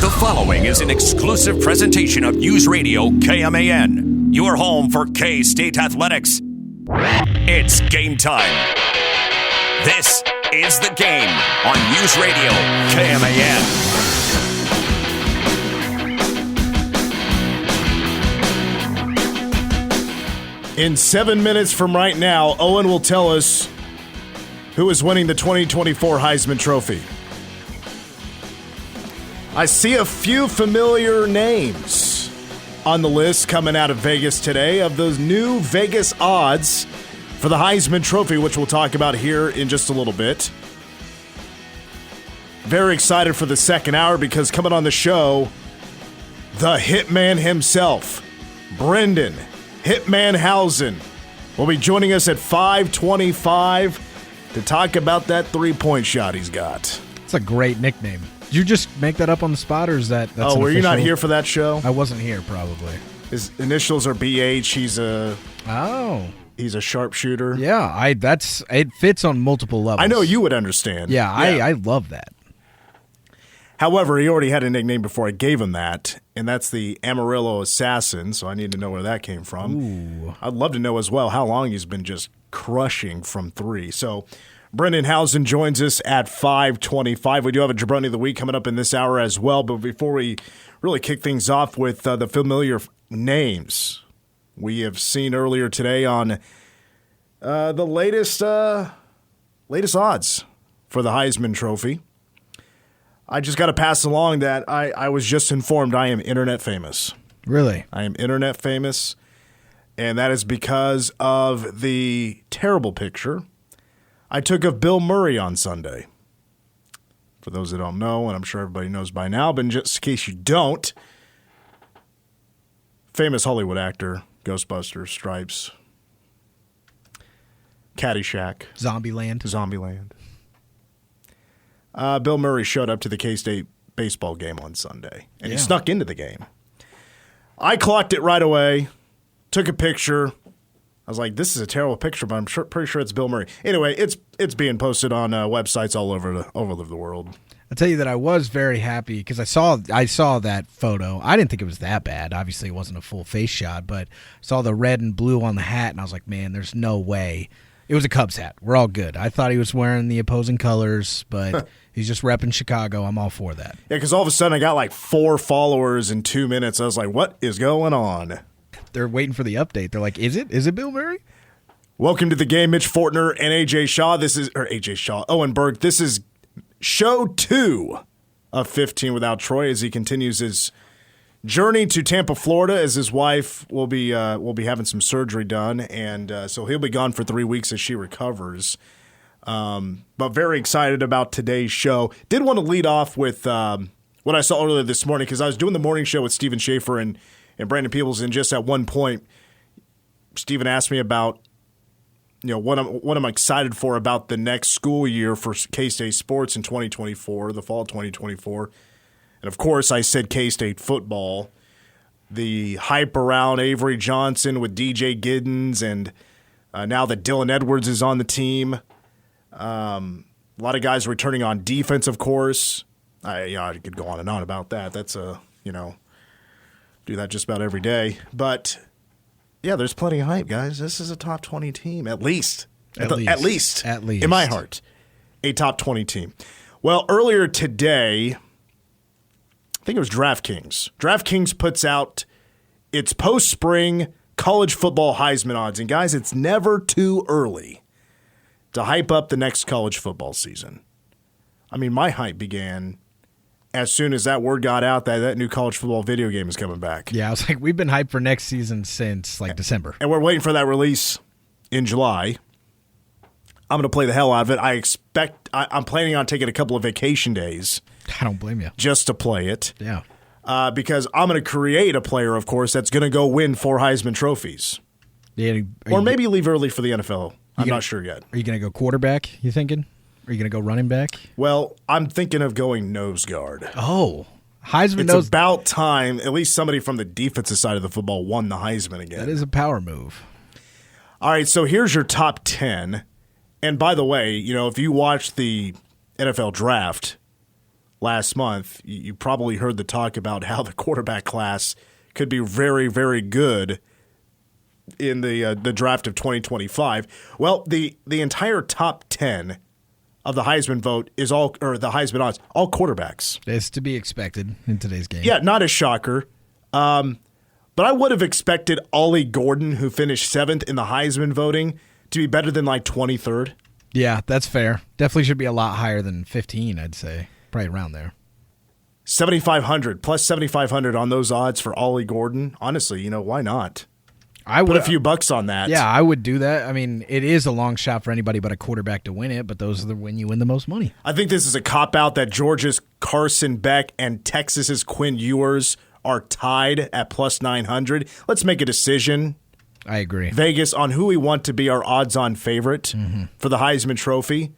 The following is an exclusive presentation of News Radio KMAN, your home for K-State athletics. It's game time. This is The Game on News Radio KMAN. In 7 minutes from right now, Owen will tell us who is winning the 2024 Heisman Trophy. I see a few familiar names on the list coming out of Vegas today of those new Vegas odds for the Heisman Trophy, which we'll talk about here in just a little bit. Very excited for the second hour because coming on the show, the hitman himself, Brendan Hitman Housen, will be joining us at 5:25 to talk about that three-point shot he's got. It's a great nickname. Did you just make that up on the spot, or is that's were you not here for that show? I wasn't here, probably. His initials are BH. He's a sharpshooter. Yeah, it fits on multiple levels. I know you would understand. Yeah, I love that. However, he already had a nickname before I gave him that, and that's the Amarillo Assassin, so I need to know where that came from. Ooh. I'd love to know as well how long he's been just crushing from three. So Brendan Housen joins us at 5:25. We do have a Jabroni of the Week coming up in this hour as well, but before we really kick things off with the familiar names we have seen earlier today on the latest odds for the Heisman Trophy, I just got to pass along that I was just informed I am internet famous. Really? I am internet famous, and that is because of the terrible picture I took of Bill Murray on Sunday. For those that don't know, and I'm sure everybody knows by now, but just in case you don't, famous Hollywood actor, Ghostbusters, Stripes, Caddyshack. Zombieland. Bill Murray showed up to the K-State baseball game on Sunday, and he snuck into the game. I clocked it right away, took a picture. I was like, this is a terrible picture, but I'm pretty sure it's Bill Murray. Anyway, it's being posted on websites all over the world. I'll tell you that I was very happy because I saw that photo. I didn't think it was that bad. Obviously, it wasn't a full face shot, but saw the red and blue on the hat, and I was like, man, there's no way. It was a Cubs hat. We're all good. I thought he was wearing the opposing colors, but he's just repping Chicago. I'm all for that. Yeah, because all of a sudden I got like 4 followers in 2 minutes. I was like, what is going on? They're waiting for the update. They're like, is it Bill Murray? Welcome to the game, Mitch Fortner and Owen Berg. This is show 2 of 15 without Troy as he continues his journey to Tampa, Florida, as his wife will be having some surgery done, and so he'll be gone for 3 weeks as she recovers. But very excited about today's show. Did want to lead off with what I saw earlier this morning because I was doing the morning show with Stephen Schaefer and Brandon Peebles, and just at one point, Stephen asked me about what I'm excited for about the next school year for K-State sports in 2024, the fall 2024. And, of course, I said K-State football. The hype around Avery Johnson with DJ Giddens and now that Dylan Edwards is on the team. A lot of guys returning on defense, of course. I could go on and on about that. That's do that just about every day. But, yeah, there's plenty of hype, guys. This is a top 20 team, at least. At least. In my heart, a top 20 team. Well, earlier today, I think it was DraftKings. DraftKings puts out its post-spring college football Heisman odds. And, guys, it's never too early to hype up the next college football season. I mean, my hype began as soon as that word got out that new college football video game is coming back. Yeah, I was like, we've been hyped for next season since, December. And we're waiting for that release in July. I'm going to play the hell out of it. I'm planning on taking a couple of vacation days. I don't blame you. Just to play it. Yeah. Because I'm going to create a player, of course, that's going to go win 4 Heisman trophies. Yeah, or maybe leave early for the NFL. I'm not sure yet. Are you going to go quarterback, you thinking? Are you going to go running back? Well, I'm thinking of going nose guard. Oh, Heisman it's nose. It's about time at least somebody from the defensive side of the football won the Heisman again. That is a power move. All right, so here's your top 10. And by the way, if you watch the NFL draft, last month, you probably heard the talk about how the quarterback class could be very, very good in the draft of 2025. Well, the entire top 10 of the Heisman vote is the Heisman odds, all quarterbacks. It's to be expected in today's game. Yeah, not a shocker. But I would have expected Ollie Gordon, who finished 7th in the Heisman voting, to be better than like 23rd. Yeah, that's fair. Definitely should be a lot higher than 15, I'd say. Probably around there. 7,500 plus 7,500 on those odds for Ollie Gordon. Honestly, why not? I would put a few bucks on that. Yeah, I would do that. I mean, it is a long shot for anybody but a quarterback to win it, but those are when you win the most money. I think this is a cop-out that Georgia's Carson Beck and Texas's Quinn Ewers are tied at plus 900. Let's make a decision. I agree. Vegas, on who we want to be our odds-on favorite for the Heisman Trophy.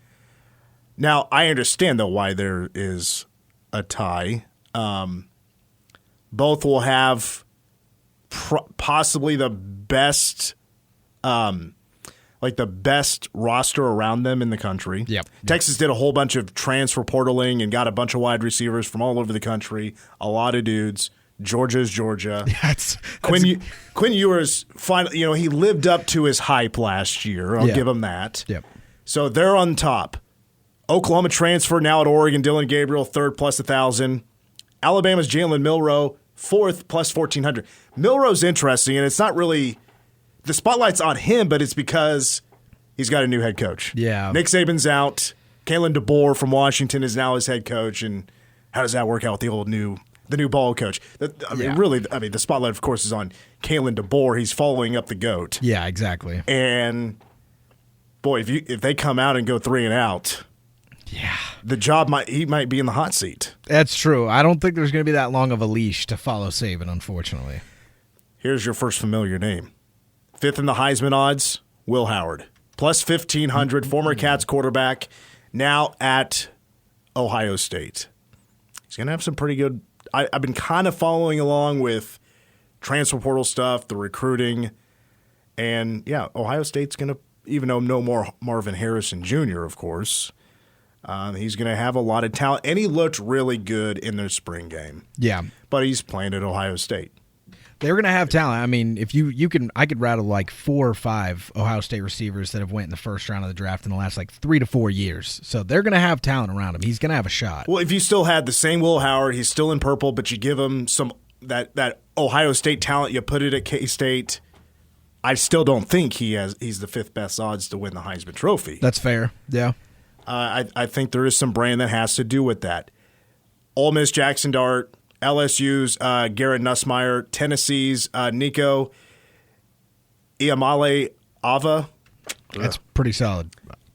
Now, I understand, though, why there is a tie. Both will have possibly the best the best roster around them in the country. Yep. Texas did a whole bunch of transfer portaling and got a bunch of wide receivers from all over the country, a lot of dudes. Georgia's Georgia. Quinn Ewers, finally, he lived up to his hype last year. I'll give him that. Yep. So they're on top. Oklahoma transfer now at Oregon. Dylan Gabriel, 3rd plus 1,000. Alabama's Jalen Milroe, 4th plus 1,400. Milroe's interesting, and it's not really the spotlight's on him, but it's because he's got a new head coach. Yeah. Nick Saban's out. Kalen DeBoer from Washington is now his head coach, and how does that work out with the new ball coach? The spotlight, of course, is on Kalen DeBoer. He's following up the GOAT. Yeah, exactly. And boy, if they come out and go 3 and out, he might be in the hot seat. That's true. I don't think there's going to be that long of a leash to follow Saban, unfortunately. Here's your first familiar name. 5th in the Heisman odds, Will Howard. Plus 1,500, former Cats quarterback, now at Ohio State. He's going to have some pretty good – I've been kind of following along with transfer portal stuff, the recruiting, and, Ohio State's going to – even though no more Marvin Harrison Jr., of course – he's going to have a lot of talent, and he looked really good in their spring game. Yeah. But he's playing at Ohio State. They're going to have talent. I mean, if I could rattle like 4 or 5 Ohio State receivers that have went in the first round of the draft in the last 3 to 4 years. So they're going to have talent around him. He's going to have a shot. Well, if you still had the same Will Howard, he's still in purple, but you give him some that Ohio State talent, you put it at K-State, I still don't think he's the 5th best odds to win the Heisman Trophy. That's fair. Yeah. I think there is some brand that has to do with that. Ole Miss Jackson Dart, LSU's Garrett Nussmeier, Tennessee's Nico Iamale Ava. That's pretty solid.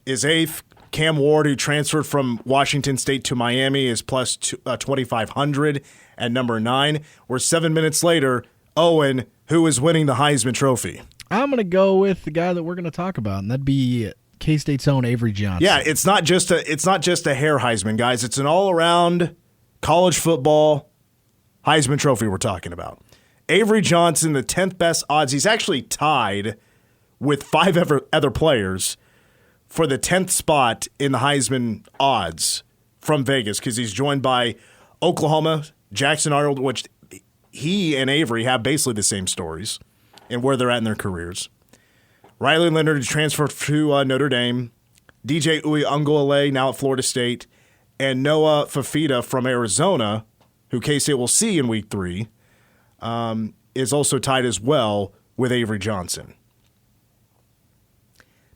Is 8th. Cam Ward, who transferred from Washington State to Miami, is plus 2,500 at number 9. We're 7 minutes later. Owen, who is winning the Heisman Trophy? I'm going to go with the guy that we're going to talk about, and that'd be K-State's own Avery Johnson. Yeah, it's not just a hair Heisman, guys. It's an all-around college football Heisman Trophy we're talking about. Avery Johnson, the 10th best odds. He's actually tied with 5 other players for the 10th spot in the Heisman odds from Vegas because he's joined by Oklahoma, Jackson Arnold, which he and Avery have basically the same stories and where they're at in their careers. Riley Leonard transferred to Notre Dame. DJ Uiagalelei now at Florida State. And Noah Fafita from Arizona, who K-State will see in Week 3, is also tied as well with Avery Johnson.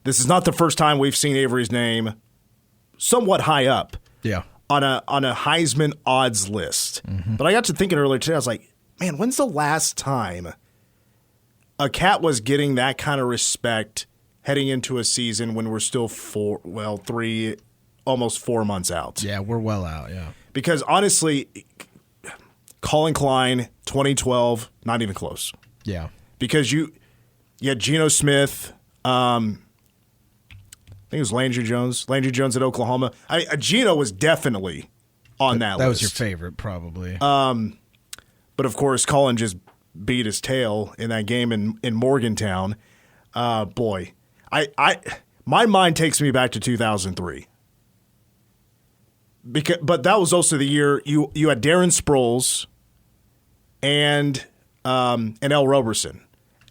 This is not the first time we've seen Avery's name somewhat high up on a Heisman odds list. Mm-hmm. But I got to thinking earlier today, I was like, man, when's the last time a Cat was getting that kind of respect heading into a season when we're still 3, almost 4 months out? Yeah, we're well out, yeah. Because honestly, Colin Klein, 2012, not even close. Yeah. Because you had Geno Smith, I think it was Landry Jones at Oklahoma. Geno was definitely on that list. That was your favorite, probably. But of course, Colin just beat his tail in that game in Morgantown. Boy, my mind takes me back to 2003. but that was also the year you had Darren Sproles and L. Roberson.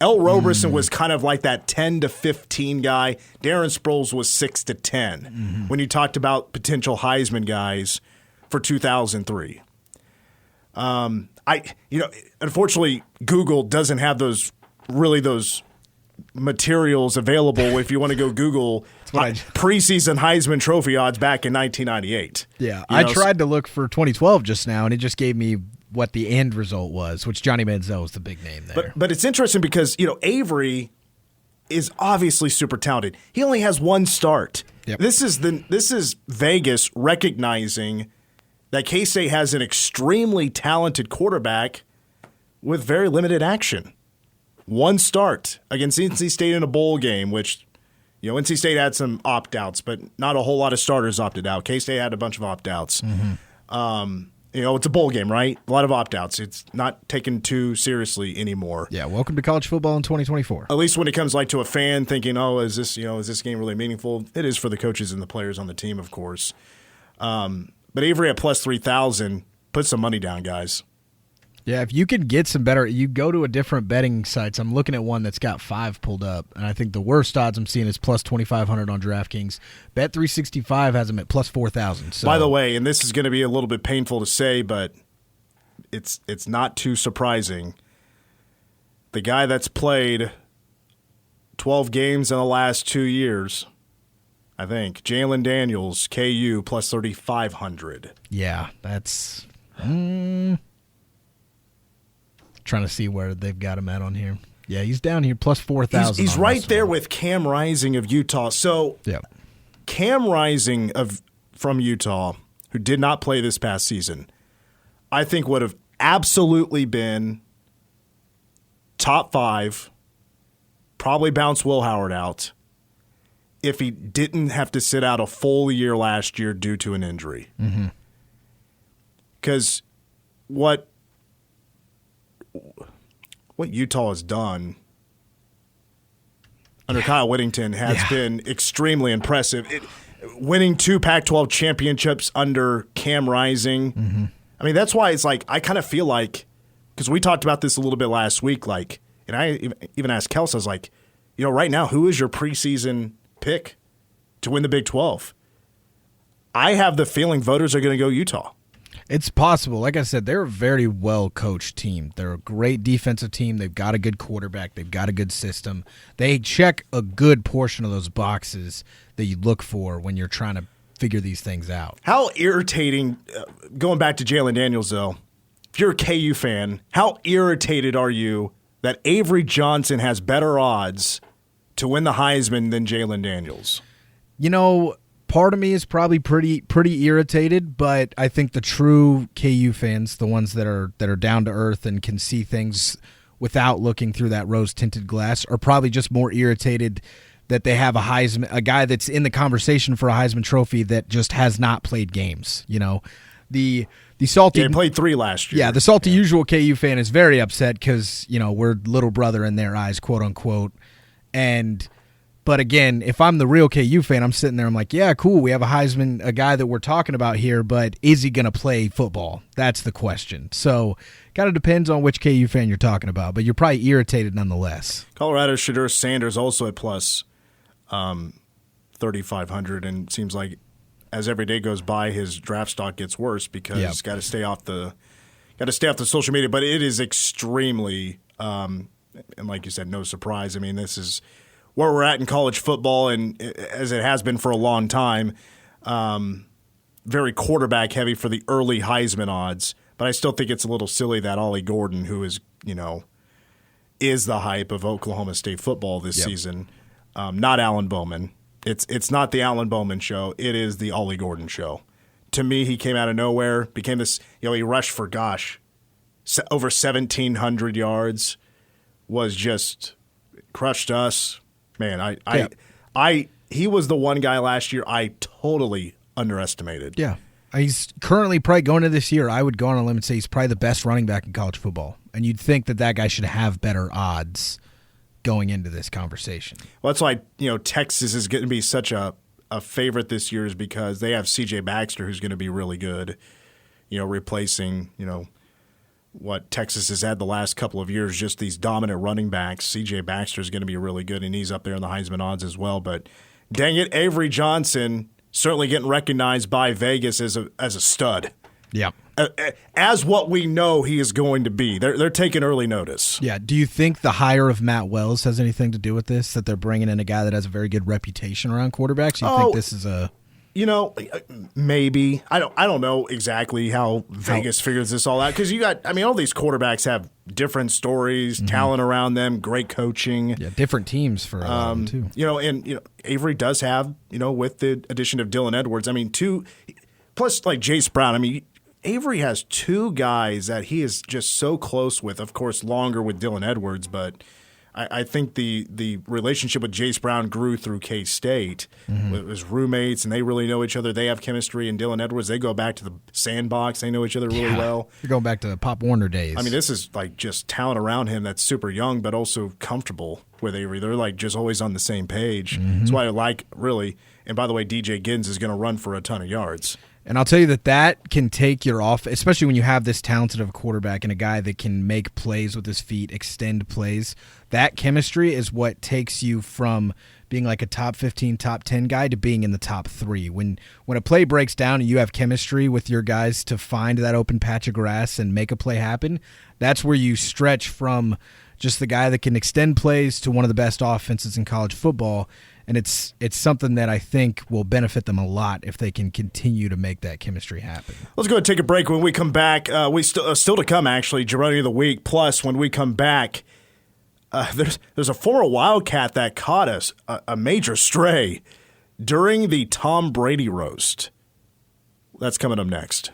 L. Roberson was kind of like that 10 to 15 guy. Darren Sproles was 6 to 10 when you talked about potential Heisman guys for 2003. Unfortunately, Google doesn't have those materials available if you want to go Google preseason Heisman Trophy odds back in 1998. Yeah, I tried to look for 2012 just now, and it just gave me what the end result was, which Johnny Manziel was the big name there. But it's interesting because, Avery is obviously super talented. He only has one start. Yep. This is Vegas recognizing that K-State has an extremely talented quarterback with very limited action. One start against NC State in a bowl game, which, NC State had some opt-outs, but not a whole lot of starters opted out. K-State had a bunch of opt-outs. It's a bowl game, right? A lot of opt-outs. It's not taken too seriously anymore. Yeah, welcome to college football in 2024. At least when it comes to a fan thinking, is this game really meaningful? It is for the coaches and the players on the team, of course. But Avery at plus 3,000, put some money down, guys. Yeah, if you could get some better, you go to a different betting sites. I'm looking at one that's got 5 pulled up, and I think the worst odds I'm seeing is plus 2,500 on DraftKings. Bet365 has them at plus 4,000. So. By the way, and this is going to be a little bit painful to say, but it's not too surprising. The guy that's played 12 games in the last 2 years, I think, Jalen Daniels, KU, plus 3,500. Yeah, that's... Trying to see where they've got him at on here. Yeah, he's down here plus 4,000. He's right there with Cam Rising of Utah. So Cam Rising from Utah, who did not play this past season, I think would have absolutely been top 5, probably bounce Will Howard out if he didn't have to sit out a full year last year due to an injury. Because what Utah has done under Kyle Whittington has been extremely impressive. Winning 2 Pac-12 championships under Cam Rising. I mean, that's why it's like I kind of feel like, because we talked about this a little bit last week, and I even asked Kels, I was like, right now, who is your preseason pick to win the Big 12? I have the feeling voters are going to go Utah. It's possible. Like I said, they're a very well-coached team. They're a great defensive team. They've got a good quarterback. They've got a good system. They check a good portion of those boxes that you look for when you're trying to figure these things out. How irritating, going back to Jalen Daniels, though, if you're a KU fan, how irritated are you that Avery Johnson has better odds to win the Heisman than Jalen Daniels? Part of me is probably pretty irritated, but I think the true KU fans, the ones that are down to earth and can see things without looking through that rose-tinted glass, are probably just more irritated that they have a guy that's in the conversation for a Heisman Trophy that just has not played games. The salty. They played 3 last year. Yeah, the salty usual KU fan is very upset because we're little brother in their eyes, quote unquote, But again, if I'm the real KU fan, I'm sitting there, I'm like, yeah, cool, we have a guy that we're talking about here, but is he going to play football? That's the question. So kind of depends on which KU fan you're talking about, but you're probably irritated nonetheless. Colorado's Shadur Sanders also at plus 3,500, and seems like as every day goes by, his draft stock gets worse because he's got to stay off the social media. But it is extremely, and like you said, no surprise. I mean, this is where we're at in college football, and as it has been for a long time, very quarterback heavy for the early Heisman odds. But I still think it's a little silly that Ollie Gordon, who is the hype of Oklahoma State football this season, not Alan Bowman. It's not the Alan Bowman show. It is the Ollie Gordon show. To me, he came out of nowhere, became this. He rushed for over 1,700 yards, was just crushed us. Man, he was the one guy last year I totally underestimated. Yeah. He's currently probably going into this year, I would go on a limb and say he's probably the best running back in college football. And you'd think that guy should have better odds going into this conversation. Well, that's why, Texas is going to be such a a favorite this year is because they have C.J. Baxter, who's going to be really good, replacing, what Texas has had the last couple of years, just these dominant running backs. C.J. Baxter is going to be really good, and he's up there in the Heisman odds as well. But dang it, Avery Johnson certainly getting recognized by Vegas as a stud. Yeah. As what we know he is going to be. They're taking early notice. Yeah. Do you think the hire of Matt Wells has anything to do with this, that they're bringing in a guy that has a very good reputation around quarterbacks? You think this is a... maybe. I don't know exactly how Vegas figures this all out, because all these quarterbacks have different stories, talent around them, great coaching. Yeah, different teams for them too. Avery does have, with the addition of Dylan Edwards, plus like Jace Brown, Avery has two guys that he is just so close with, of course, longer with Dylan Edwards, but I think the relationship with Jace Brown grew through K-State. It was roommates, and they really know each other. They have chemistry, and Dylan Edwards, they go back to the sandbox. They know each other really well. You're going back to Pop Warner days. This is like just talent around him that's super young, but also comfortable with Avery. They're like just always on the same page. That's why I like, really. And by the way, DJ Giddens is going to run for a ton of yards. And I'll tell you that can take your off, especially when you have this talented of a quarterback and a guy that can make plays with his feet, extend plays. That chemistry is what takes you from being like a top 15, top 10 guy to being in the top 3. When a play breaks down and you have chemistry with your guys to find that open patch of grass and make a play happen, that's where you stretch from just the guy that can extend plays to one of the best offenses in college football. And it's something that I think will benefit them a lot if they can continue to make that chemistry happen. Let's go and take a break. When we come back, we still to come, actually, Jabroni of the Week. Plus, when we come back, there's a former Wildcat that caught us a major stray during the Tom Brady roast. That's coming up next.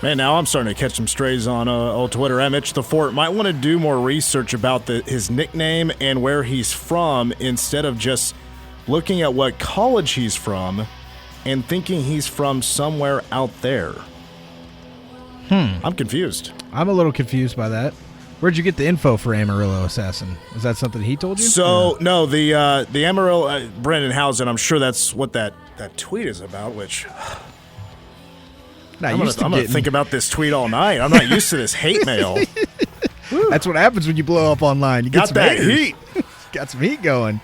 Man, now I'm starting to catch some strays on old Twitter. Mitch the Fort might want to do more research about his nickname and where he's from instead of just looking at what college he's from and thinking he's from somewhere out there. I'm confused. I'm a little confused by that. Where'd you get the info for Amarillo Assassin? Is that something he told you? So, no, the Amarillo, Brendan Housen, I'm sure that's what that tweet is about, which... I'm going to think about this tweet all night. I'm not used to this hate mail. That's what happens when you blow up online. You get got that heat. Got some heat going.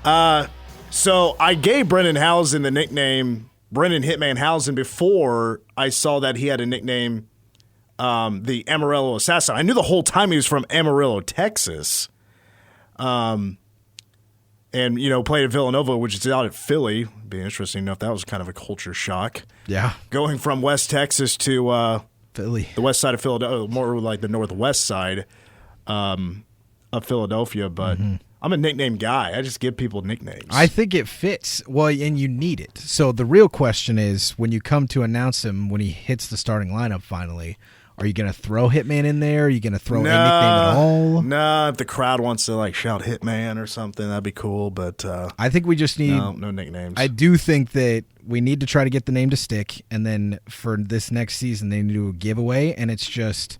So I gave Brendan Housen the nickname Brendan Hitman Housen before I saw that he had a nickname, the Amarillo Assassin. I knew the whole time he was from Amarillo, Texas. And, played at Villanova, which is out at Philly. It'd be interesting to know if that was kind of a culture shock. Yeah. Going from West Texas to Philly, the west side of Philadelphia, more like the northwest side of Philadelphia. But I'm a nickname guy. I just give people nicknames. I think it fits. Well, and you need it. So the real question is, when you come to announce him, when he hits the starting lineup finally, are you going to throw Hitman in there? Are you going to throw a nickname at all? No, if the crowd wants to shout Hitman or something, that'd be cool. But I think we just need no nicknames. I do think that we need to try to get the name to stick, and then for this next season, they need to do a giveaway, and it's just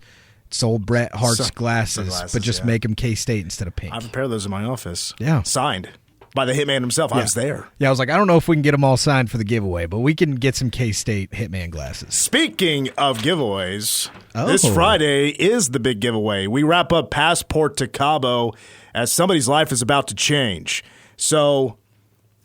sold Bret Hart's glasses, but just make them K-State instead of pink. I have a pair of those in my office. Yeah, signed by the Hitman himself. I was there. Yeah, I was like, I don't know if we can get them all signed for the giveaway, but we can get some K-State Hitman glasses. Speaking of giveaways, this Friday is the big giveaway. We wrap up Passport to Cabo as somebody's life is about to change. So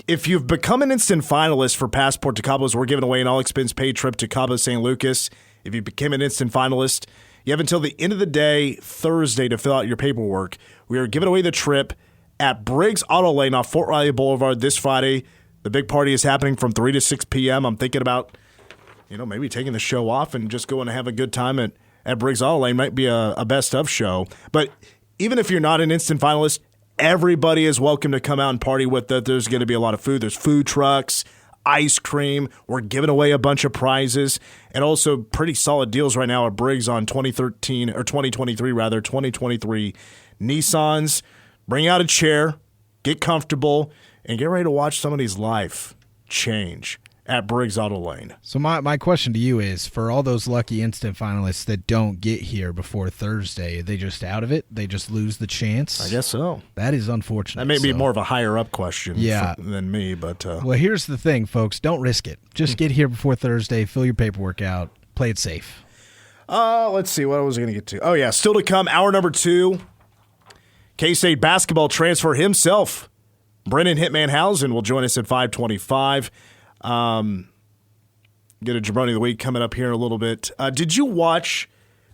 if you've become an instant finalist for Passport to Cabo, we're giving away an all-expense-paid trip to Cabo St. Lucas. If you became an instant finalist, you have until the end of the day, Thursday, to fill out your paperwork. We are giving away the trip at Briggs Auto Lane off Fort Riley Boulevard this Friday. The big party is happening from 3 to 6 p.m. I'm thinking about, maybe taking the show off and just going to have a good time at at Briggs Auto Lane might be a best of show. But even if you're not an instant finalist, everybody is welcome to come out and party with it. There's going to be a lot of food. There's food trucks, ice cream. We're giving away a bunch of prizes, and also pretty solid deals right now at Briggs on 2023 Nissans. Bring out a chair, get comfortable, and get ready to watch somebody's life change at Briggs Auto Lane. So my question to you is, for all those lucky instant finalists that don't get here before Thursday, are they just out of it? They just lose the chance? I guess so. That is unfortunate. That may be more of a higher-up question than me. But well, here's the thing, folks. Don't risk it. Just get here before Thursday, fill your paperwork out, play it safe. Let's see. What was I going to get to? Oh, yeah. Still to come, hour number 2. K-State basketball transfer himself, Brennan Hitman Housen, will join us at 5:25. Get a Jabroni of the Week coming up here in a little bit. Did you watch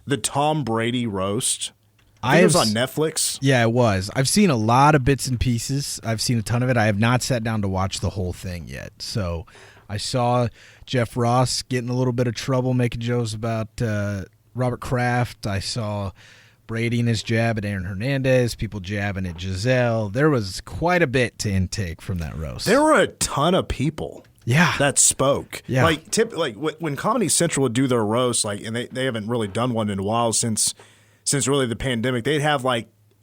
the Tom Brady roast? I think it was on Netflix. Yeah, it was. I've seen a lot of bits and pieces. I've seen a ton of it. I have not sat down to watch the whole thing yet. So I saw Jeff Ross get in a little bit of trouble making jokes about Robert Kraft. I saw Brady and his jab at Aaron Hernandez, people jabbing at Giselle. There was quite a bit to intake from that roast. There were a ton of people. Yeah, that spoke. Yeah, like when Comedy Central would do their roast, and they haven't really done one in a while since really the pandemic. They'd have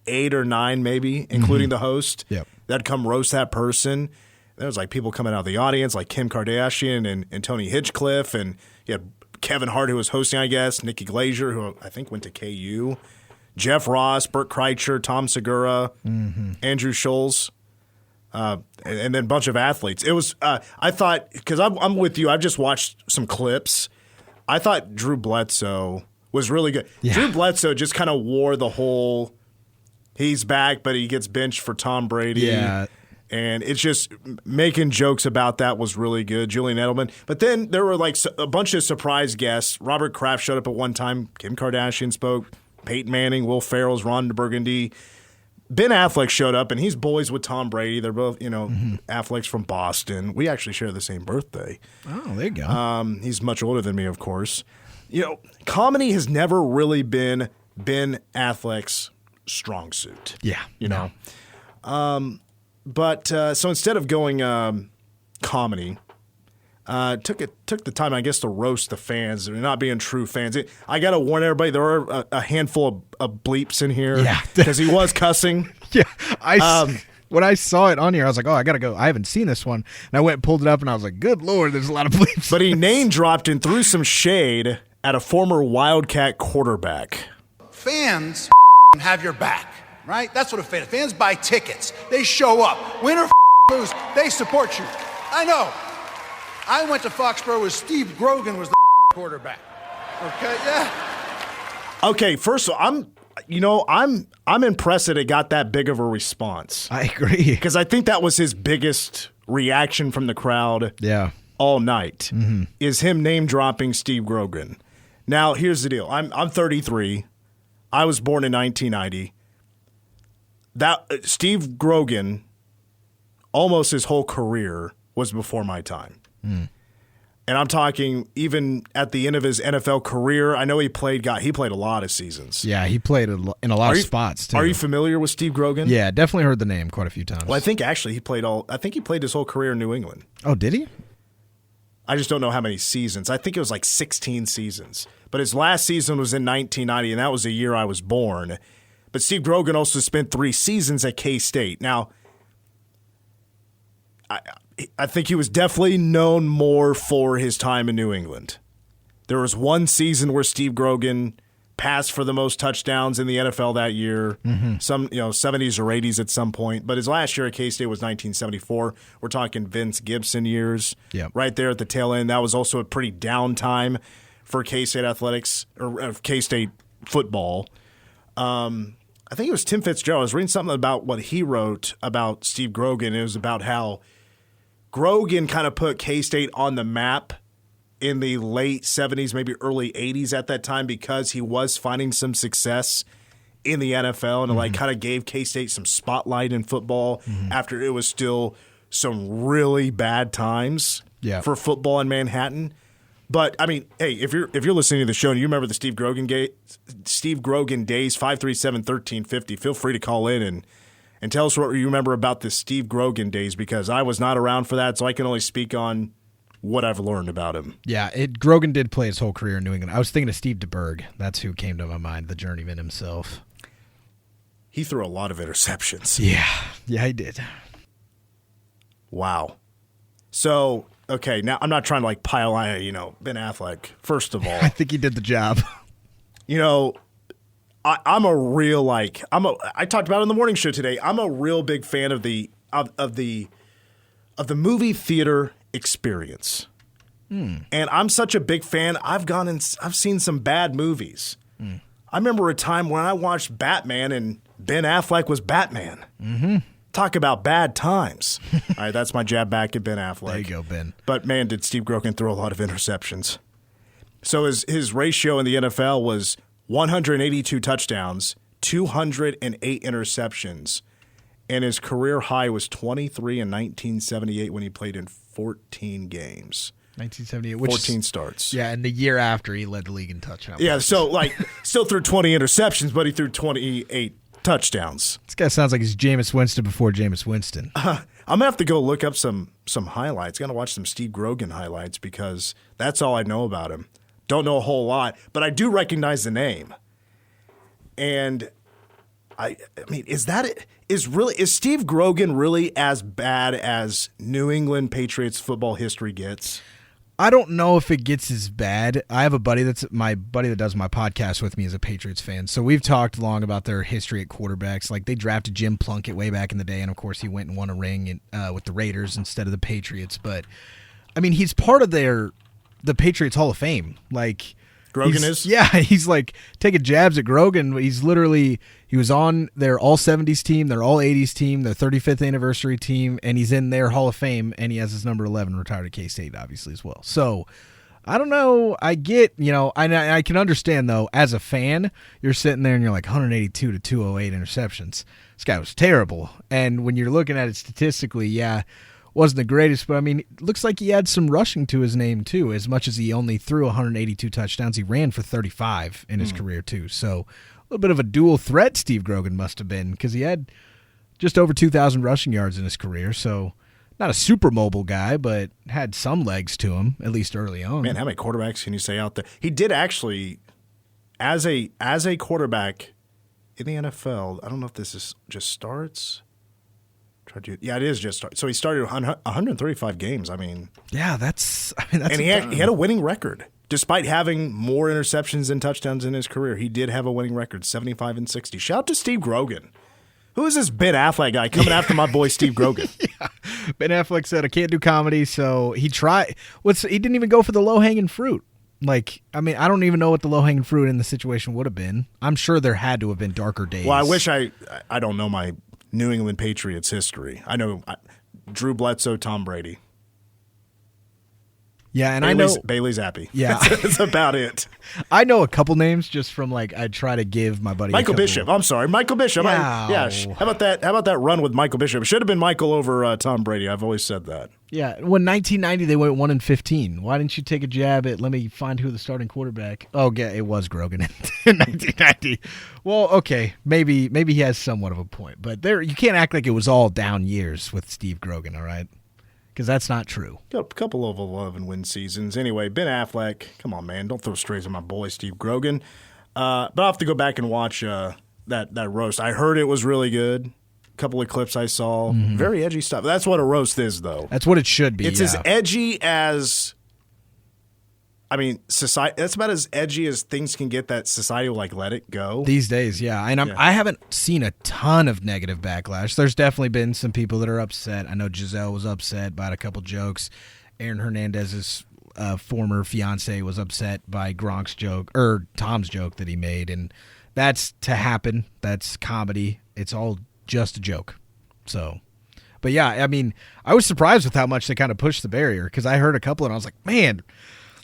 8 or 9 maybe, including the host. Yep, that'd come roast that person. There was people coming out of the audience, like Kim Kardashian and Tony Hinchcliffe, and you had Kevin Hart, who was hosting, I guess, Nikki Glaser, who I think went to KU, Jeff Ross, Burt Kreischer, Tom Segura, Andrew Scholes. And then a bunch of athletes. It was, I thought, because I'm with you, I've just watched some clips. I thought Drew Bledsoe was really good. Yeah. Drew Bledsoe just kind of wore the whole, he's back, but he gets benched for Tom Brady. Yeah. And it's just making jokes about that was really good. Julian Edelman. But then there were a bunch of surprise guests. Robert Kraft showed up at one time. Kim Kardashian spoke. Peyton Manning, Will Ferrell's, Ron Burgundy. Ben Affleck showed up, and he's boys with Tom Brady. They're both, Affleck's from Boston. We actually share the same birthday. Oh, there you go. He's much older than me, of course. Comedy has never really been Ben Affleck's strong suit. Yeah. But so instead of going comedy, took the time, I guess, to roast the fans and not being true fans. I got to warn everybody, there are a handful of bleeps in here. Yeah. Because he was cussing. Yeah. When I saw it on here, I was like, oh, I got to go. I haven't seen this one. And I went and pulled it up, and I was like, good Lord, there's a lot of bleeps. But he name-dropped and threw some shade at a former Wildcat quarterback. Fans have your back, right? That's what a fan is. Fans buy tickets. They show up. Win or lose, they support you. I know. I went to Foxborough where Steve Grogan was the quarterback. Okay, yeah. Okay, first of all, I'm impressed that it got that big of a response. I agree. Because I think that was his biggest reaction from the crowd all night, is him name-dropping Steve Grogan. Now, here's the deal. I'm 33. I was born in 1990. Steve Grogan, almost his whole career, was before my time. And I'm talking even at the end of his NFL career. I know he played a lot of seasons. Yeah, he played in a lot of spots too. Are you familiar with Steve Grogan? Yeah, definitely heard the name quite a few times. Well, I think actually he played his whole career in New England. Oh, did he? I just don't know how many seasons. I think it was 16 seasons. But his last season was in 1990, and that was the year I was born. But Steve Grogan also spent 3 seasons at K-State. Now, I think he was definitely known more for his time in New England. There was one season where Steve Grogan passed for the most touchdowns in the NFL that year, some 70s or 80s at some point. But his last year at K-State was 1974. We're talking Vince Gibson years, right there at the tail end. That was also a pretty down time for K-State athletics or K-State football. I think it was Tim Fitzgerald. I was reading something about what he wrote about Steve Grogan. It was about how Grogan kind of put K-State on the map in the late 70s, maybe early 80s at that time, because he was finding some success in the NFL, and it kind of gave K-State some spotlight in football after it was still some really bad times for football in Manhattan. But I mean, hey, if you're listening to the show and you remember the Steve Grogan days, 537-1350, feel free to call in and tell us what you remember about the Steve Grogan days, because I was not around for that, so I can only speak on what I've learned about him. Yeah, Grogan did play his whole career in New England. I was thinking of Steve DeBerg. That's who came to my mind, the journeyman himself. He threw a lot of interceptions. Yeah, he did. Wow. So, okay, now I'm not trying to pile on, Ben Affleck, first of all. I think he did the job. I'm a real I talked about it in the morning show today. I'm a real big fan of the movie theater experience. And I'm such a big fan. I've seen some bad movies. I remember a time when I watched Batman and Ben Affleck was Batman. Mm-hmm. Talk about bad times. All right, that's my jab back at Ben Affleck. There you go, Ben. But man, did Steve Grogan throw a lot of interceptions. So his ratio in the NFL was 182 touchdowns, 208 interceptions, and his career high was 23 in 1978 when he played in 14 games. 1978, 14 starts. Yeah, and the year after he led the league in touchdowns. Yeah, so still threw 20 interceptions, but he threw 28 touchdowns. This guy sounds like he's Jameis Winston before Jameis Winston. I'm going to have to go look up some highlights. Going to watch some Steve Grogan highlights because that's all I know about him. Don't know a whole lot, but I do recognize the name. And I mean, is Steve Grogan really as bad as New England Patriots football history gets? I don't know if it gets as bad. I have a buddy that does my podcast with me is a Patriots fan. So we've talked long about their history at quarterbacks. Like they drafted Jim Plunkett way back in the day, and of course he went and won a ring with the Raiders instead of the Patriots. But I mean, he's part of the Patriots Hall of Fame. Like Grogan is? Yeah, he's like taking jabs at Grogan. He was on their all-70s team, their all-80s team, their 35th anniversary team, and he's in their Hall of Fame, and he has his number 11 retired at K-State, obviously, as well. So, I don't know. I get, I can understand, though, as a fan, you're sitting there and you're like 182 to 208 interceptions. This guy was terrible. And when you're looking at it statistically, yeah, wasn't the greatest, but I mean, it looks like he had some rushing to his name, too. As much as he only threw 182 touchdowns, he ran for 35 in his career, too. So, a little bit of a dual threat Steve Grogan must have been because he had just over 2,000 rushing yards in his career. So not a super mobile guy, but had some legs to him, at least early on. Man, how many quarterbacks can you say out there? He did actually, as a quarterback in the NFL, I don't know if this is just starts. Yeah, it is just starts. So he started 135 games. I mean, that's and he had a winning record. Despite having more interceptions than touchdowns in his career, he did have a winning record, 75-60. Shout out to Steve Grogan. Who is this Ben Affleck guy coming after my boy Steve Grogan? Yeah. Ben Affleck said, I can't do comedy, so he tried. He didn't even go for the low-hanging fruit. Like, I mean, I don't even know what the low-hanging fruit in the situation would have been. I'm sure there had to have been darker days. Well, I wish I don't know my New England Patriots history. I know Drew Bledsoe, Tom Brady. Yeah, and Bailey Zappi. Yeah. That's about it. I know a couple names just from I try to give my buddy Michael Bishop. I'm sorry, Michael Bishop. Yeah. How about that run with Michael Bishop? It should have been Michael over Tom Brady. I've always said that. Yeah, when 1990 they went 1-15. Why didn't you take a jab at? Let me find who the starting quarterback. Oh, yeah, it was Grogan in 1990. Well, okay, maybe he has somewhat of a point, but you can't act like it was all down years with Steve Grogan. All right. Because that's not true. A couple of 11-win seasons. Anyway, Ben Affleck, come on, man. Don't throw strays on my boy, Steve Grogan. But I'll have to go back and watch that roast. I heard it was really good. A couple of clips I saw. Mm-hmm. Very edgy stuff. That's what a roast is, though. That's what it should be. It's as edgy as... I mean, society. That's about as edgy as things can get that society will let it go. These days, yeah. And I haven't seen a ton of negative backlash. There's definitely been some people that are upset. I know Giselle was upset by a couple jokes. Aaron Hernandez's former fiance was upset by Gronk's joke, or Tom's joke that he made. And that's to happen. That's comedy. It's all just a joke. So... But yeah, I mean, I was surprised with how much they kind of pushed the barrier because I heard a couple and I was like, man...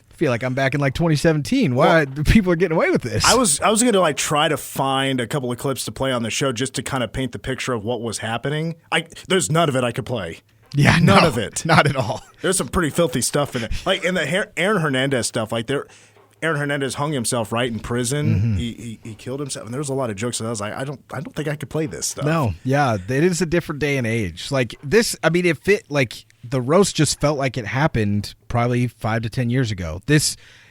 I feel like I'm back in 2017. Why people are getting away with this? I was going to try to find a couple of clips to play on the show just to kind of paint the picture of what was happening. There's none of it I could play. Yeah, none of it. Not at all. There's some pretty filthy stuff in it. Like in the Aaron Hernandez stuff, like Aaron Hernandez hung himself right in prison. Mm-hmm. He killed himself, and there's a lot of jokes. And I was like, I don't think I could play this stuff. No, yeah, it is a different day and age. Like this, I mean, the roast just felt like it happened probably 5 to 10 years ago.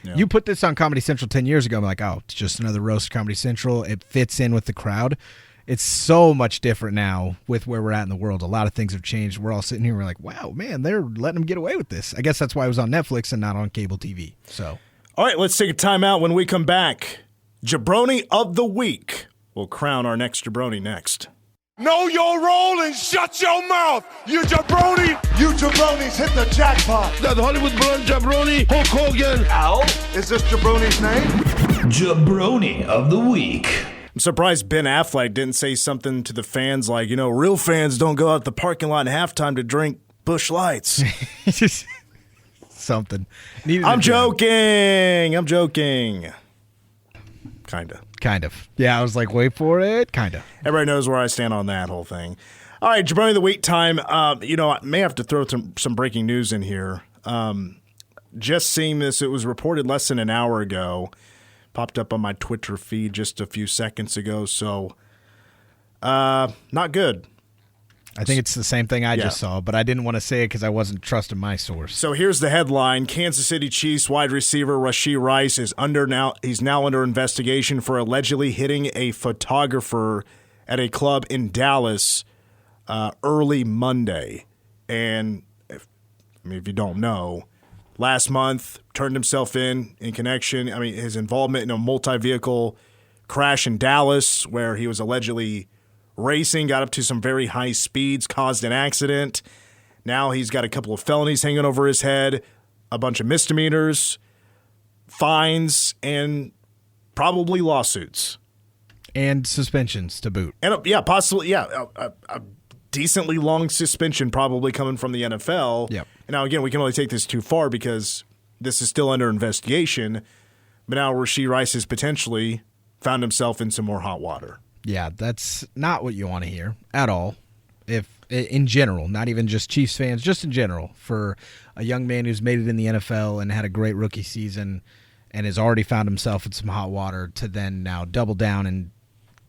You put this on Comedy Central 10 years ago, I'm like, oh, it's just another roast of Comedy Central. It fits in with the crowd. It's so much different now with where we're at in the world. A lot of things have changed. We're all sitting here, we're like, wow, man, they're letting them get away with this. I guess that's why it was on Netflix and not on cable TV. So, all right, let's take a timeout. When we come back, Jabroni of the Week. We'll crown our next Jabroni next. Know your role and shut your mouth, you jabroni! You jabronis hit the jackpot. That Hollywood blonde jabroni, Hulk Hogan. Al? Is this Jabroni's name? Jabroni of the Week. I'm surprised Ben Affleck didn't say something to the fans like, real fans don't go out the parking lot in halftime to drink Busch Lights. Something. I'm joking. Kind of. Yeah, I was like, wait for it. Kind of. Everybody knows where I stand on that whole thing. All right, Jabroni of the Week time. I may have to throw some breaking news in here. Just seeing this, it was reported less than an hour ago. Popped up on my Twitter feed just a few seconds ago. So, not good. I think it's the same thing I just saw, but I didn't want to say it because I wasn't trusting my source. So here's the headline: Kansas City Chiefs wide receiver Rashee Rice is now under investigation for allegedly hitting a photographer at a club in Dallas early Monday. And if you don't know, last month turned himself in connection. His involvement in a multi-vehicle crash in Dallas where he was allegedly racing, got up to some very high speeds, caused an accident. Now he's got a couple of felonies hanging over his head, a bunch of misdemeanors, fines, and probably lawsuits. And suspensions to boot. And possibly, a decently long suspension probably coming from the NFL. Yep. Now, again, we can only take this too far because this is still under investigation. But now Rashee Rice has potentially found himself in some more hot water. Yeah, that's not what you want to hear at all. If in general, not even just Chiefs fans, just in general, for a young man who's made it in the NFL and had a great rookie season and has already found himself in some hot water to then now double down and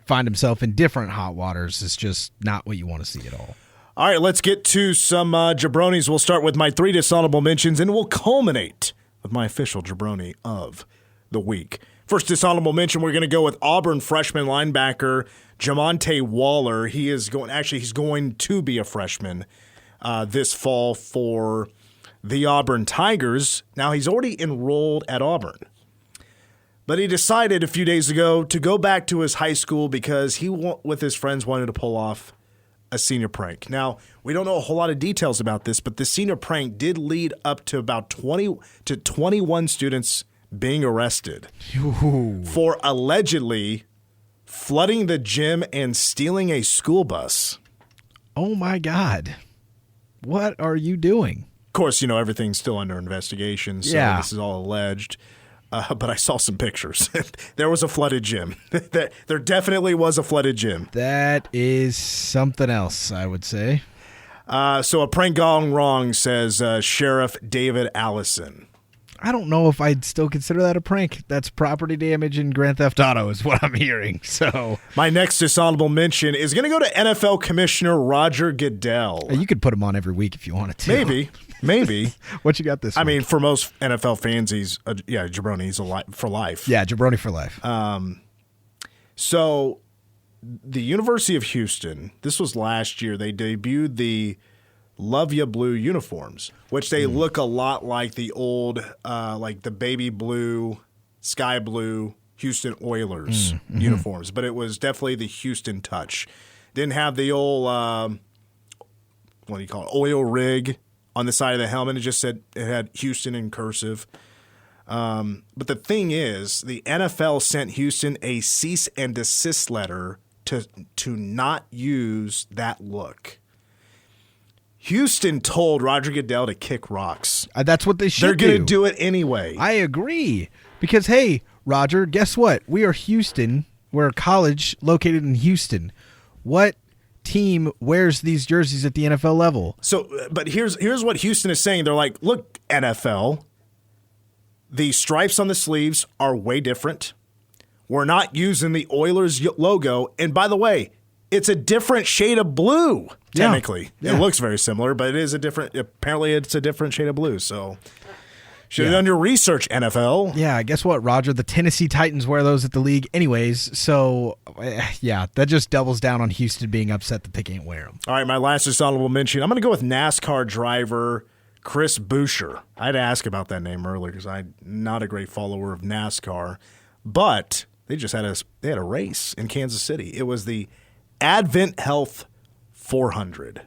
find himself in different hot waters is just not what you want to see at all. All right, let's get to some jabronis. We'll start with my 3 dishonorable mentions, and we'll culminate with my official jabroni of the week. First dishonorable mention, we're going to go with Auburn freshman linebacker Jamonte Waller. He's going to be a freshman this fall for the Auburn Tigers. Now, he's already enrolled at Auburn, but he decided a few days ago to go back to his high school because he, with his friends, wanted to pull off a senior prank. Now, we don't know a whole lot of details about this, but the senior prank did lead up to about 21 students being arrested for allegedly flooding the gym and stealing a school bus. Oh, my God. What are you doing? Of course, everything's still under investigation, so this is all alleged. But I saw some pictures. There was a flooded gym. There definitely was a flooded gym. That is something else, I would say. So a prank gone wrong, says Sheriff David Allison. I don't know if I'd still consider that a prank. That's property damage in Grand Theft Auto is what I'm hearing. So my next dishonorable mention is going to go to NFL Commissioner Roger Goodell. You could put him on every week if you wanted to. Maybe. What you got this week? For most NFL fans, he's Jabroni. He's for life. Yeah, Jabroni for life. So the University of Houston, this was last year, they debuted the Love Ya Blue uniforms, which they look a lot like the old, like the baby blue, sky blue Houston Oilers uniforms. But it was definitely the Houston touch. Didn't have the old, oil rig on the side of the helmet. It just said it had Houston in cursive. But the thing is, the NFL sent Houston a cease and desist letter to not use that look. Houston told Roger Goodell to kick rocks. That's what they should do. They're going to do it anyway. I agree. Because, hey, Roger, guess what? We are Houston. We're a college located in Houston. What team wears these jerseys at the NFL level. So, but here's what Houston is saying. They're like, look, NFL, the stripes on the sleeves are way different. We're not using the Oilers logo. And by the way, it's a different shade of blue, technically. Yeah. It looks very similar, but apparently it's a different shade of blue. So should have done your research, NFL. Yeah, guess what, Roger? The Tennessee Titans wear those at the league anyways. So, yeah, that just doubles down on Houston being upset that they can't wear them. All right, my last dishonorable mention. I'm going to go with NASCAR driver Chris Buescher. I had to ask about that name earlier because I'm not a great follower of NASCAR. But they just had a race in Kansas City. It was the Advent Health 400.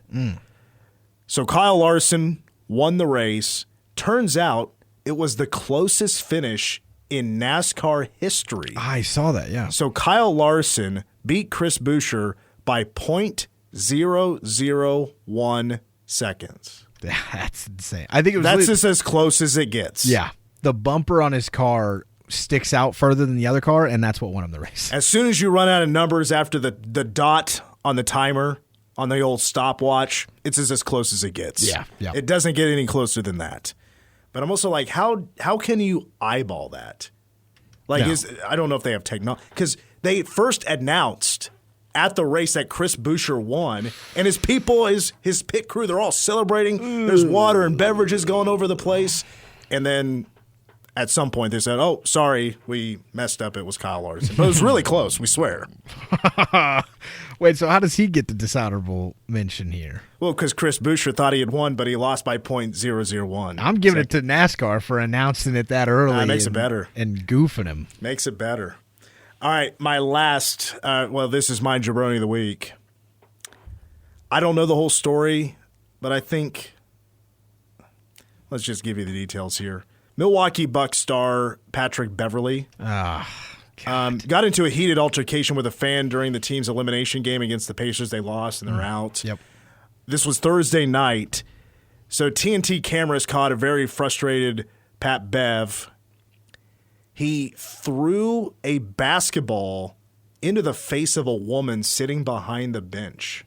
So Kyle Larson won the race. Turns out it was the closest finish in NASCAR history. I saw that, yeah. So Kyle Larson beat Chris Buescher by .001 seconds. That's insane. I think it was That's just as close as it gets. Yeah. The bumper on his car sticks out further than the other car, and that's what won him the race. As soon as you run out of numbers after the dot on the timer, on the old stopwatch, it's as close as it gets. Yeah. It doesn't get any closer than that. But I'm also like, how can you eyeball that? Like, No. I don't know if they have technology. Because they first announced at the race that Chris Buescher won, and his people, his pit crew, they're all celebrating. There's water and beverages going over the place. And then at some point they said, oh, sorry, we messed up. It was Kyle Larson. But it was really close, we swear. Wait, so how does he get the dishonorable mention here? Well, because Chris Buescher thought he had won, but he lost by .001. I'm giving it to NASCAR for announcing it that early. Makes it better. And goofing him. Makes it better. All right, my last, this is my Jabroni of the week. I don't know the whole story, but I think, let's just give you the details here. Milwaukee Bucks star Patrick Beverley got into a heated altercation with a fan during the team's elimination game against the Pacers. They lost and they're out. Yep. This was Thursday night. So TNT cameras caught a very frustrated Pat Bev. He threw a basketball into the face of a woman sitting behind the bench.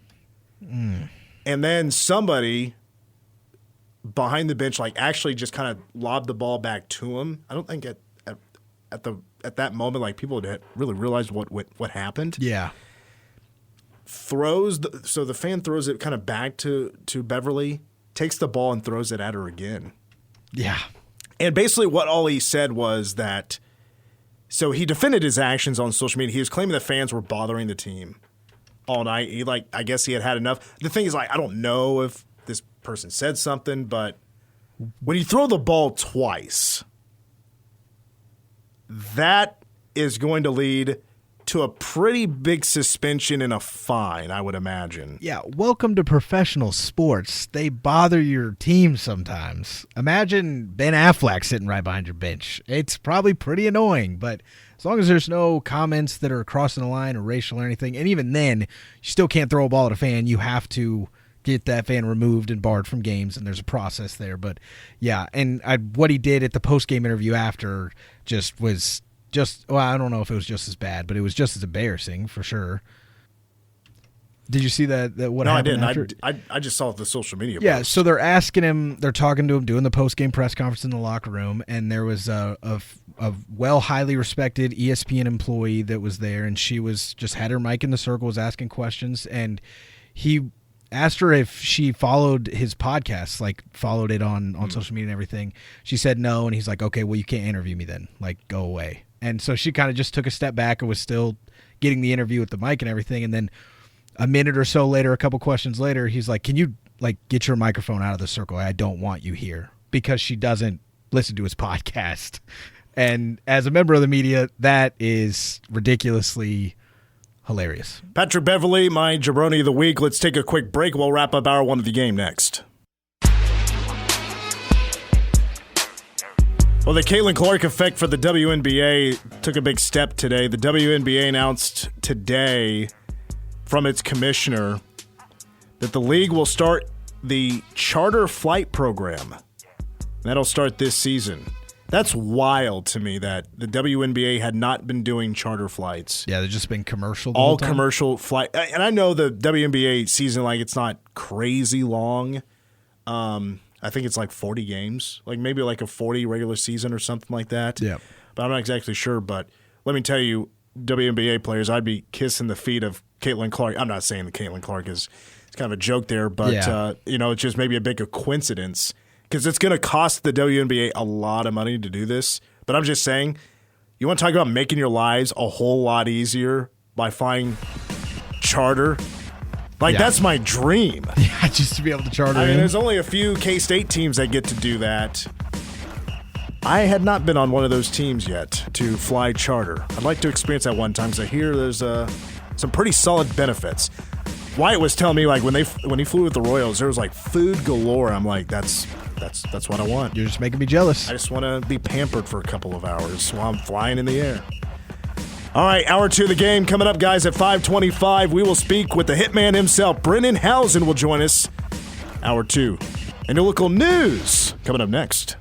And then somebody behind the bench actually just kind of lobbed the ball back to him. I don't think at that moment people had really realized what happened. Yeah. So the fan throws it kind of back to Beverly, takes the ball and throws it at her again. Yeah. And basically what all he said was that, so he defended his actions on social media. He was claiming the fans were bothering the team all night. I guess he had enough. The thing is, I don't know if this person said something, but when you throw the ball twice, that is going to lead to a pretty big suspension and a fine, I would imagine. Yeah, welcome to professional sports. They bother your team sometimes. Imagine Ben Affleck sitting right behind your bench. It's probably pretty annoying, but as long as there's no comments that are crossing the line or racial or anything, and even then, you still can't throw a ball at a fan. You have to get that fan removed and barred from games, and there's a process there. But, yeah, and what he did at the post-game interview after was I don't know if it was just as bad, but it was just as embarrassing for sure. Did you see that what happened? No, I after? didn't. I just saw the social media Yeah, post. so they're asking him, they're talking to him, doing the post-game press conference in the locker room, and there was a highly respected ESPN employee that was there, and she was just had her mic in the circle, was asking questions, and he asked her if she followed his podcast, followed it on social media and everything. She said no, and he's like, okay, well, you can't interview me then. Go away. And so she kind of just took a step back and was still getting the interview with the mic and everything. And then a minute or so later, a couple questions later, he's like, can you get your microphone out of the circle? I don't want you here, because she doesn't listen to his podcast. And as a member of the media, that is ridiculously hilarious. Patrick Beverly, my Jabroni of the week. Let's take a quick break. We'll wrap up hour one of the game next. Well, the Caitlin Clark effect for the WNBA took a big step today. The WNBA announced today from its commissioner that the league will start the charter flight program. That'll start this season. That's wild to me that the WNBA had not been doing charter flights. Yeah, they've just been commercial. All commercial flight. And I know the WNBA season, like, it's not crazy long. I think it's like 40 games, like maybe like a 40 regular season or something like that. Yeah. But I'm not exactly sure. But let me tell you, WNBA players, I'd be kissing the feet of Caitlin Clark. I'm not saying that Caitlin Clark is it's kind of a joke there, but it's just maybe a big coincidence because it's going to cost the WNBA a lot of money to do this. But I'm just saying, you want to talk about making your lives a whole lot easier by flying charter? Like, that's my dream. Yeah, just to be able to charter I mean, in. there's only a few K-State teams that get to do that. I had not been on one of those teams yet to fly charter. I'd like to experience that one time because I hear there's some pretty solid benefits. Wyatt was telling me, like, when he flew with the Royals, there was, like, food galore. I'm like, that's what I want. You're just making me jealous. I just want to be pampered for a couple of hours while I'm flying in the air. All right, hour 2 of the game coming up, guys, at 5:25. We will speak with the hitman himself. Brennan Housen will join us. Hour 2. And local news coming up next.